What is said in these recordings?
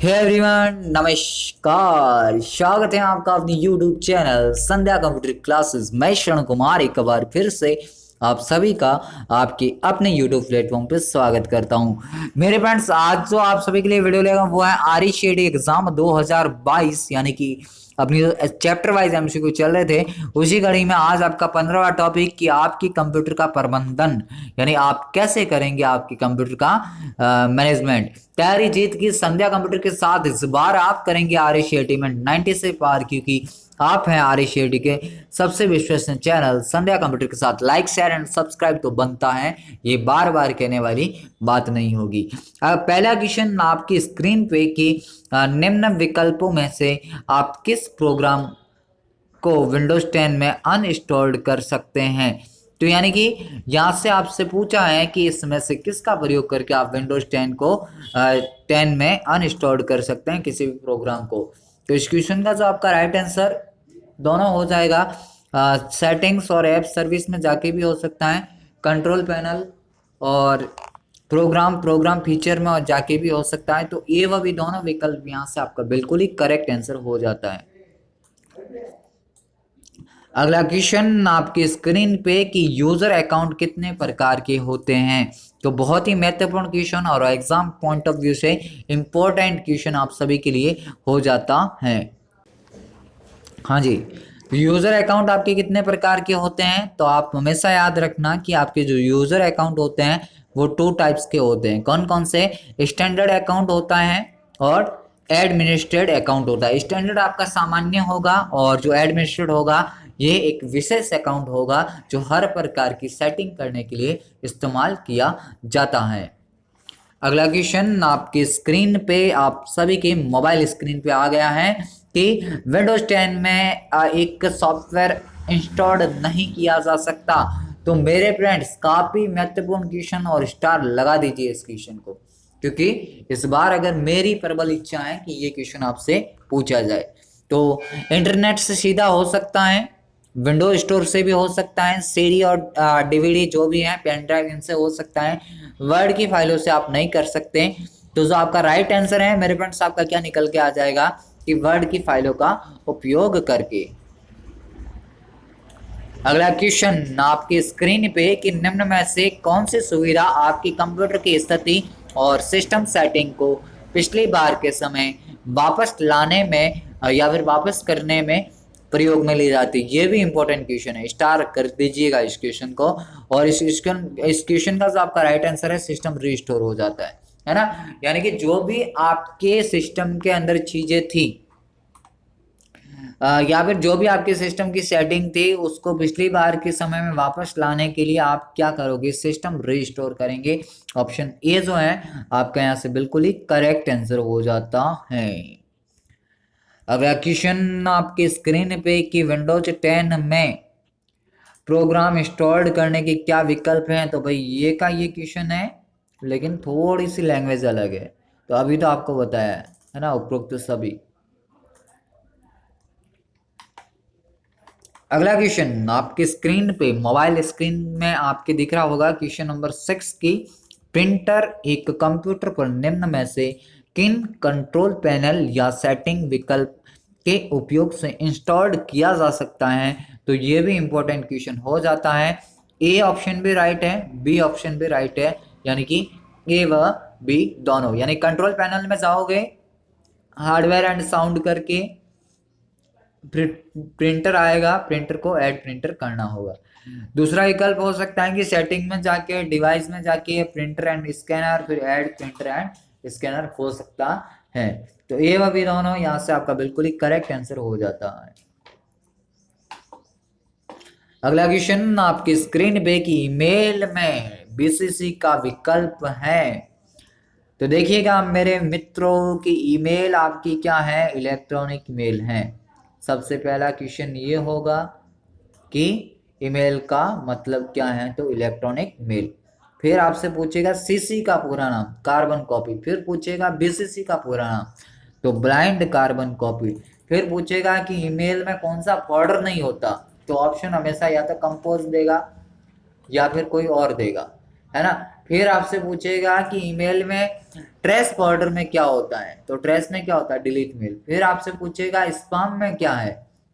Hey everyone, नमस्कार। स्वागत है आपका अपनी यूट्यूब चैनल संध्या कंप्यूटर क्लासेस। मैं शरण कुमार एक बार फिर से आप सभी का आपके अपने यूट्यूब प्लेटफॉर्म पे स्वागत करता हूं। मेरे फ्रेंड्स, आज जो आप सभी के लिए वीडियो लेगा वो है RE एग्जाम 2022, यानी कि अपनी चैप्टर वाइज एमसीक्यू चल रहे थे, उसी कड़ी में आज आपका 15वां टॉपिक कि आपकी कंप्यूटर का प्रबंधन, यानी आप कैसे करेंगे आपकी कंप्यूटर का मैनेजमेंट। तैयारी जीत की संध्या कंप्यूटर के साथ इस बार आप करेंगे RE में 90 से पार, क्योंकि आप हैं RE के सबसे विश्वसनीय चैनल संध्या कंप्यूटर के साथ। लाइक शेयर एंड सब्सक्राइब तो बनता है, ये बार बार कहने वाली बात नहीं होगी। अब पहला क्वेश्चन आपकी स्क्रीन पे कि निम्न विकल्पों में से आप किस प्रोग्राम को विंडोज 10 में अनइंस्टॉल्ड कर सकते हैं। तो यानी कि यहाँ से आपसे पूछा है कि इसमें से किसका प्रयोग करके आप विंडोज 10 को 10 में अनइंस्टॉल्ड कर सकते हैं किसी भी प्रोग्राम को। तो इस क्वेश्चन का जो आपका राइट आंसर दोनों हो जाएगा। सेटिंग्स और ऐप सर्विस में जाके भी हो सकता है, कंट्रोल पैनल और प्रोग्राम फीचर में और जाके भी हो सकता है। तो ये व भी दोनों विकल्प यहाँ से आपका बिल्कुल ही करेक्ट आंसर हो जाता है। अगला क्वेश्चन आपकी स्क्रीन पे कि यूजर अकाउंट कितने प्रकार के होते हैं। तो बहुत ही महत्वपूर्ण क्वेश्चन और एग्जाम पॉइंट ऑफ व्यू से इंपॉर्टेंट क्वेश्चन आप सभी के लिए हो जाता है। हाँ जी, यूजर अकाउंट आपके कितने प्रकार के होते हैं, तो आप हमेशा याद रखना कि आपके जो यूजर अकाउंट होते हैं वो 2 टाइप्स के होते हैं। कौन कौन से? स्टैंडर्ड अकाउंट होता है और एडमिनिस्ट्रेड अकाउंट होता है। स्टैंडर्ड आपका सामान्य होगा और जो एडमिनिस्ट्रेड होगा ये एक विशेष अकाउंट होगा जो हर प्रकार की सेटिंग करने के लिए इस्तेमाल किया जाता है। अगला क्वेश्चन आपकी स्क्रीन पे आप सभी के मोबाइल स्क्रीन पे आ गया है कि विंडोज 10 में एक सॉफ्टवेयर इंस्टॉल नहीं किया जा सकता। तो मेरे फ्रेंड्स, काफी महत्वपूर्ण क्वेश्चन और स्टार लगा दीजिए इस क्वेश्चन को, क्योंकि इस बार अगर मेरी प्रबल इच्छा है कि ये क्वेश्चन आपसे पूछा जाए। तो इंटरनेट से सीधा हो सकता है, विंडोज स्टोर से भी हो सकता है, सीडी और डीवीडी जो भी है पेन ड्राइव इनसे हो सकता है, वर्ड की फाइलों से आप नहीं कर सकते। तो जो आपका राइट आंसर है मेरे फ्रेंड्स, आपका क्या निकल के आ जाएगा कि वर्ड की फाइलों का उपयोग करके। अगला क्वेश्चन आपकी स्क्रीन पे कि निम्न में से कौन सी सुविधा आपकी कंप्यूटर की स्थिति और सिस्टम सेटिंग को पिछली बार के समय वापस लाने में या फिर वापस करने में प्रयोग में ली जाती है। ये भी इंपॉर्टेंट क्वेश्चन है, स्टार कर दीजिएगा इस क्वेश्चन को। और इस क्वेश्चन का जो आपका राइट आंसर है सिस्टम रिस्टोर हो जाता है ना। यानी कि जो भी आपके सिस्टम के अंदर चीजें थी या फिर जो भी आपके सिस्टम की सेटिंग थी उसको पिछली बार के समय में वापस लाने के लिए आप क्या करोगे? सिस्टम रिस्टोर करेंगे। ऑप्शन ए जो है आपका यहाँ से बिल्कुल ही करेक्ट आंसर हो जाता है। अगला क्वेश्चन आपके स्क्रीन पे कि विंडोज 10 में प्रोग्राम इंस्टॉल्ड करने के क्या विकल्प हैं। तो भाई ये क्वेश्चन है, लेकिन थोड़ी सी लैंग्वेज अलग है। तो अभी तो आपको बताया है ना उपरोक्त सभी। अगला क्वेश्चन आपकी स्क्रीन पे मोबाइल स्क्रीन में आपके दिख रहा होगा क्वेश्चन नंबर 6 की प्रिंटर एक कंप्यूटर पर निम्न में से किन कंट्रोल पैनल या सेटिंग विकल्प के उपयोग से इंस्टॉल्ड किया जा सकता है। तो ये भी इंपॉर्टेंट क्वेश्चन हो जाता है। ए ऑप्शन भी राइट है, बी ऑप्शन भी राइट है, यानी कि ए व बी दोनों। यानी कंट्रोल पैनल में जाओगे, हार्डवेयर एंड साउंड करके प्रिंटर आएगा, प्रिंटर को ऐड प्रिंटर करना होगा। दूसरा विकल्प हो सकता है कि सेटिंग में जाके डिवाइस में जाके प्रिंटर एंड स्कैनर, फिर ऐड प्रिंटर एंड स्कैनर हो सकता है। तो ये व बी दोनों यहाँ से आपका बिल्कुल ही करेक्ट आंसर हो जाता है। अगला क्वेश्चन आपकी स्क्रीन पे कि ईमेल में बीसीसी का विकल्प है। तो देखिएगा मेरे मित्रों की ईमेल आपकी क्या है? इलेक्ट्रॉनिक मेल है। सबसे पहला क्वेश्चन ये होगा कि ईमेल का मतलब क्या है, तो इलेक्ट्रॉनिक मेल। फिर आपसे पूछेगा सीसी का पूरा नाम, कार्बन कॉपी। फिर पूछेगा बीसीसी का पूरा नाम, तो ब्लाइंड कार्बन कॉपी। फिर पूछेगा कि ईमेल में कौन सा फोल्डर नहीं होता, तो ऑप्शन हमेशा या तो कंपोज देगा या फिर कोई और देगा, है ना। फिर आपसे पूछेगा कि ईमेल में ट्रेस फोल्डर में क्या होता है, तो ट्रेस में क्या होता है, डिलीट मेल। फिर आपसे पूछेगा स्पैम में क्या है,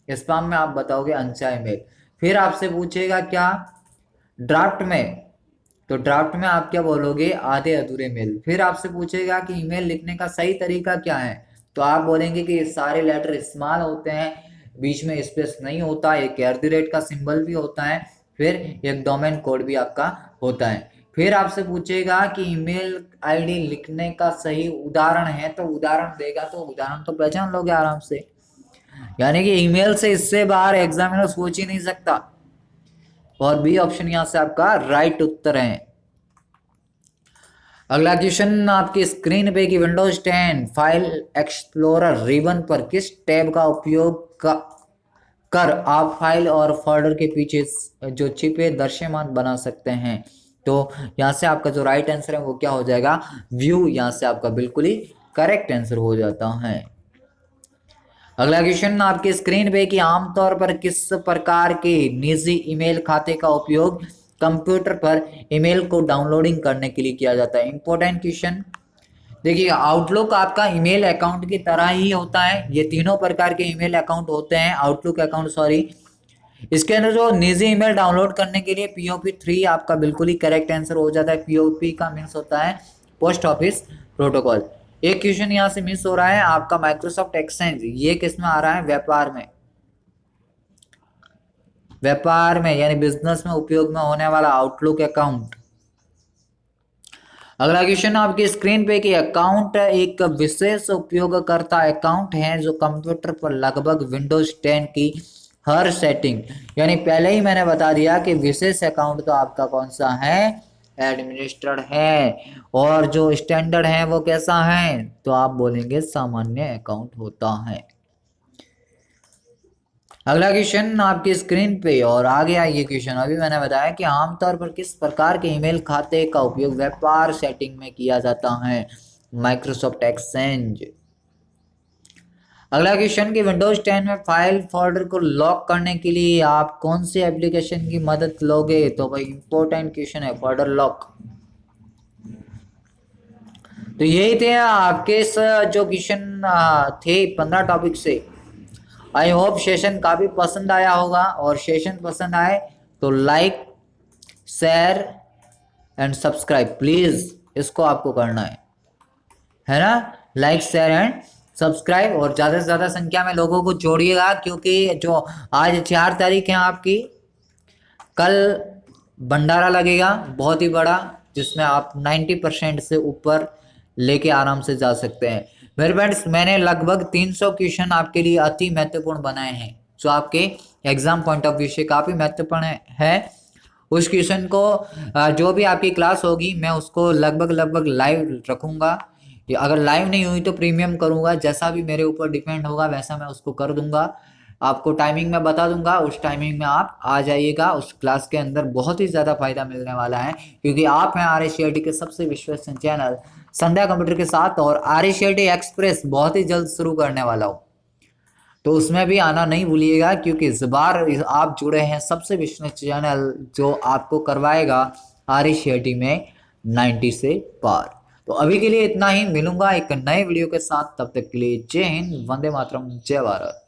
स्पैम में आप बताओगे अनचाहे मेल। फिर आपसे पूछेगा क्या ड्राफ्ट में, तो ड्राफ्ट में आप क्या बोलोगे, आधे अधूरे मेल। फिर आपसे पूछेगा कि ईमेल लिखने का सही तरीका क्या है, तो आप बोलेंगे कि सारे लेटर स्मॉल होते हैं, बीच में स्पेस नहीं होता, एक @ का सिंबल भी होता है, फिर एक डोमेन कोड भी आपका होता है। फिर आपसे पूछेगा कि ईमेल आईडी लिखने का सही उदाहरण है, तो उदाहरण देगा, तो उदाहरण तो पहचान लोगे आराम से। यानी कि ईमेल से इससे बाहर एग्जामिनर सोच ही नहीं सकता। और बी ऑप्शन यहां से आपका राइट उत्तर है। अगला क्वेश्चन आपकी स्क्रीन पे कि विंडोज 10 फाइल एक्सप्लोरर रिबन पर किस टैब का उपयोग कर आप फाइल और फोल्डर के पीछे जो छिपे दृश्यमान बना सकते हैं। तो यहाँ से आपका जो राइट आंसर है वो क्या हो जाएगा, व्यू। यहाँ से आपका बिल्कुल ही करेक्ट आंसर हो जाता है। अगला क्वेश्चन आपके स्क्रीन पे कि आमतौर पर किस प्रकार के निजी ईमेल खाते का उपयोग कंप्यूटर पर ईमेल को डाउनलोडिंग करने के लिए किया जाता है। Important question. देखिए आउटलुक आपका ईमेल अकाउंट की तरह ही होता है, ये तीनों प्रकार के ईमेल अकाउंट होते हैं, आउटलुक अकाउंट सॉरी। इसके अंदर जो निजी ईमेल डाउनलोड करने के लिए POP3 आपका बिल्कुल ही करेक्ट आंसर हो जाता है। POP का मीन्स होता है पोस्ट ऑफिस प्रोटोकॉल। एक क्वेश्चन यहाँ से मिस हो रहा है आपका माइक्रोसॉफ्ट एक्सचेंज, ये किस में आ रहा है, व्यापार में, व्यापार में यानी बिजनेस में उपयोग में होने वाला आउटलुक अकाउंट। अगला क्वेश्चन आपकी स्क्रीन पे कि अकाउंट एक विशेष उपयोगकर्ता अकाउंट है जो कंप्यूटर पर लगभग विंडोज 10 की हर सेटिंग, यानी पहले ही मैंने बता दिया कि विशेष अकाउंट तो आपका कौन सा है, एडमिनिस्ट्रेटेड है, और जो स्टैंडर्ड है वो कैसा है, तो आप बोलेंगे सामान्य अकाउंट होता है। अगला क्वेश्चन आपकी स्क्रीन पे और आ गया ये क्वेश्चन, अभी मैंने बताया कि आमतौर पर किस प्रकार के ईमेल खाते का उपयोग व्यापार सेटिंग में किया जाता है, माइक्रोसॉफ्ट एक्सचेंज। अगला क्वेश्चन कि विंडोज 10 में फाइल फोल्डर को लॉक करने के लिए आप कौन सी एप्लीकेशन की मदद लोगे, तो भाई इंपॉर्टेंट क्वेश्चन है फोल्डर लॉक। तो यही थे आपके जो क्वेश्चन थे 15 टॉपिक से। आई होप सेशन काफ़ी पसंद आया होगा, और सेशन पसंद आए तो like share and subscribe please, इसको आपको करना है ना, लाइक शेयर एंड सब्सक्राइब, और ज़्यादा से ज़्यादा संख्या में लोगों को जोड़िएगा, क्योंकि जो आज 4 तारीख है आपकी, कल भंडारा लगेगा बहुत ही बड़ा, जिसमें आप 90% से ऊपर लेके आराम से जा सकते हैं। मेरे फ्रेंड्स मैंने लगभग 300 क्वेश्चन आपके लिए अति महत्वपूर्ण बनाए हैं, जो आपके एग्जाम पॉइंट ऑफ व्यू से काफ़ी महत्वपूर्ण है। उस क्वेश्चन को जो भी आपकी क्लास होगी मैं उसको लगभग लाइव रखूँगा, अगर लाइव नहीं हुई तो प्रीमियम करूँगा, जैसा भी मेरे ऊपर डिपेंड होगा वैसा मैं उसको कर दूंगा। आपको टाइमिंग में बता दूंगा, उस टाइमिंग में आप आ जाइएगा। उस क्लास के अंदर बहुत ही ज़्यादा फायदा मिलने वाला है, क्योंकि आप हैं RSCRT के सबसे विश्वसनीय चैनल संध्या कंप्यूटर के साथ, और RSCRT एक्सप्रेस बहुत ही जल्द शुरू करने वाला हूँ, तो उसमें भी आना नहीं भूलिएगा, क्योंकि इस बार आप जुड़े हैं सबसे विश्वसनीय चैनल जो आपको करवाएगा RSCRT में 90 से पार। तो अभी के लिए इतना ही, मिलूंगा एक नए वीडियो के साथ, तब तक के लिए जय हिंद, वंदे मातरम, जय भारत।